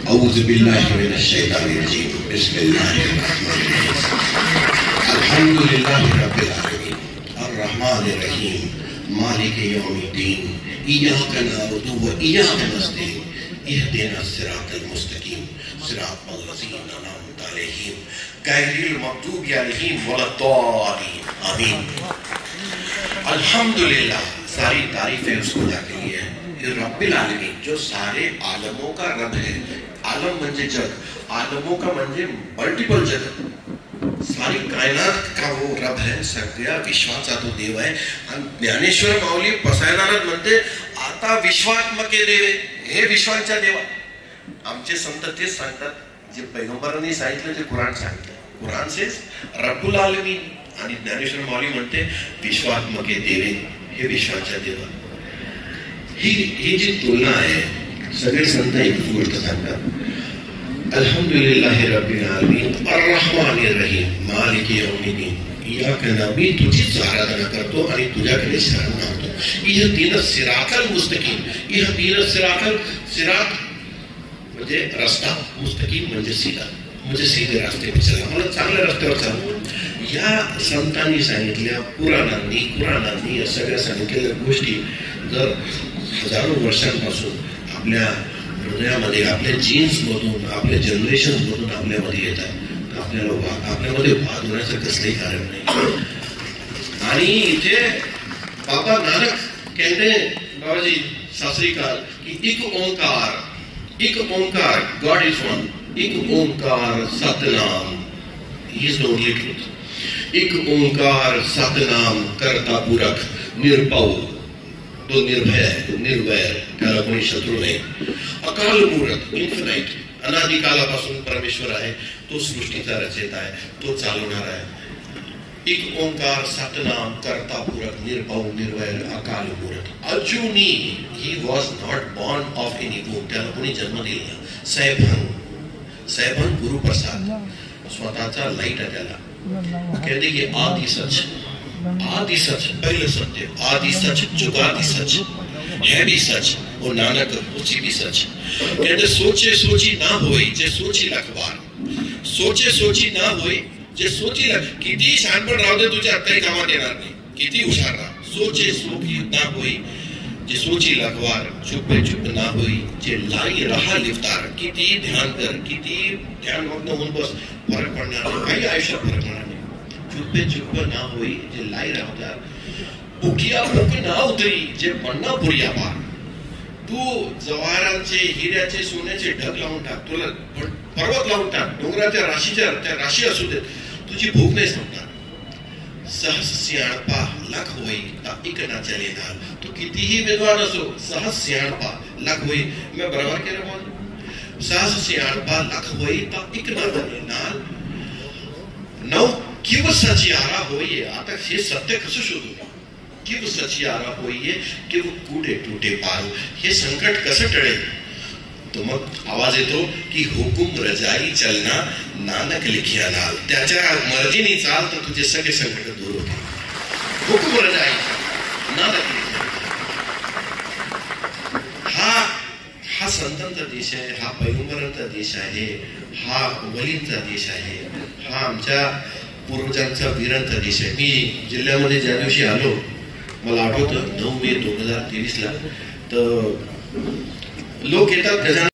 औज़ु बिल्लाहि मिनश शैतानिर रजीम बिस्मिल्लाहिर रहमानिर रहीम अल्हम्दुलिल्लाहि रब्बिल आलमीन अर्रहमानिर रहीम मालिकि यौमिद्दीन इय्याका नअबुदु व इय्याका नस्तईन इहदिनस सिरातल मुस्तकीम सिरातल लज़ीना अनअमता अलैहिम गैरिल मग़दूबि अलैहिम वलद्दालीन आमीन। अल्हम्दुलिल्लाह, सारी तारीफें उस खुदा के लिए है, रब्बिल आलमीन, जो सारे आलमों का रब है। आलम म्हणजे जग, आलमों का म्हणजे मल्टिपल जगत, सारी कायनात का वो रब है, सगळ्या विश्वाचा तो देव आहे। आणि ज्ञानेश्वर माऊली पसायदानात म्हणते, आता विश्वात्मके देवे, हे विश्वांच्या देवा। आमचे संत तेच सांगतात जे पैगंबरांनी सांगितलं, जे कुराण सांगितलं। कुराण से रब्बुल आलमीन, आणि ज्ञानेश्वर माऊली म्हणते विश्वात्मके देवे, हे विश्वाच्या देवा। ही जी तुलना आहे, सगळे संत एकच गोष्ट सांगतात, अल्हम्दुलिल्लाहि रब्बिल आलमीन अर्रहमानिर रहीम मालिकि यौमिद्दीन इय्याका नअबुदु, तुझीच आराधना करतो आणि तुझ्याकडे शरण मागतो। इहदिनस सिरातल मुस्तकीम, इहदिनस सिरातल, सिरात म्हणजे रस्ता, मुस्तकीम म्हणजे सीधा, म्हणजे सीधे रास्ते पे चला, मला चांगल्या रस्त्यावर चालू। या संतांनी सांगितल्या, कुराणांनी या सगळ्या सांगितलेल्या गोष्टी जर हजारो वर्षांपासून आपल्या हृदयामध्ये, आपल्या जीन्स मधून, आपल्या जनरेशन मधून आपल्यामध्ये येतात, आपल्यामध्ये वाद होण्याचं कसलंही कारण नाही। आणि इथे बाबा नानक कहते बाबाजी सासरीकाल की एक Omkar, God is one, Ek Onkar Satnam, he is the only truth. Ek Onkar Satnam करता पुरख निर्भव, तो निर्भय है, निर्वैर, त्याला कोणी शत्रू नाही। अकाल मूर्त, इन्फिनाइट, अनादिकालापासून परमेश्वर आहे, तो सृष्टीचा रचयिता आहे, तो चालवणार आहे। एक ओंकार सतनाम करता पुरख निर्भव निर्वैर अकाल मूर्त अजूनी, he was not born of any womb, त्याला कोणी जन्म दिला। सैभंग गुरुप्रसाद, स्वतःचा लाईट आहे त्याला। कहते कि आदि सच, पहले सत्य, आदि सच, जुगादि सच, है भी सच, और नानक उसी भी सच। कहते सोचे सोची ना होई जे सोची लखवार, सोचे सोची ना होई जे सोची लख, किती शहाणपण राहू दे तुझ्या काही कामात येणार नाही, किती हुशार राहा। सोचे सोची ना होई जे सोची लखवार, चुपे चुप ना होई जे लाई रहा लिफ्तार, किती ध्यान कर, किती ध्यानमग्न होऊन बस, फरक पडणार नाही, काही आयुष्यात फरक पडणार नाही। चुपे चुप ना होई जे लाई राहतात, भुकिया भूक ना उतरी जे पन्ना पुरिया पार। तू जवाहरांचे, हिऱ्याचे, सोन्याचे ढग लावून टाक, तुला पर्वत लावून टाक, डोंगराच्या राशीच्या त्या राशी असू देत, तुझी भूक नाही संपणार। सहस सियाणपा लाख होई ता एक ना चले नाल, तू कितीही विद्वान असो, सहस सियाणपा लाख होई, मैं बरोबर केलं बोल, सहस सियाणपा लाख होई ता एक ना चले नाल, नऊ किव सचियारा होईये। आता हे सत्य कसं शोधू, किव सचियारा होईये, किव कूडे टूटे पाल, हे संकट कसं टळेल? तो मग आवाज येतो की हुकुम रजाई चलना नानक लिखिया नाल, त्याच्या मर्जीने चाल तर तुझे सगळे संकट दूर होतील। हुकुम रजाई नानक लिखिया, हा संतांचा देश आहे, हा पैगंबरांचा देश आहे, हा वलींचा देश आहे, हा आमच्या पूर्वजांचा वीरांचा देश आहे। मी जिल्ह्यामध्ये ज्या दिवशी आलो, मला आठवतं 9 मे 2023 ला, तर लोक येतात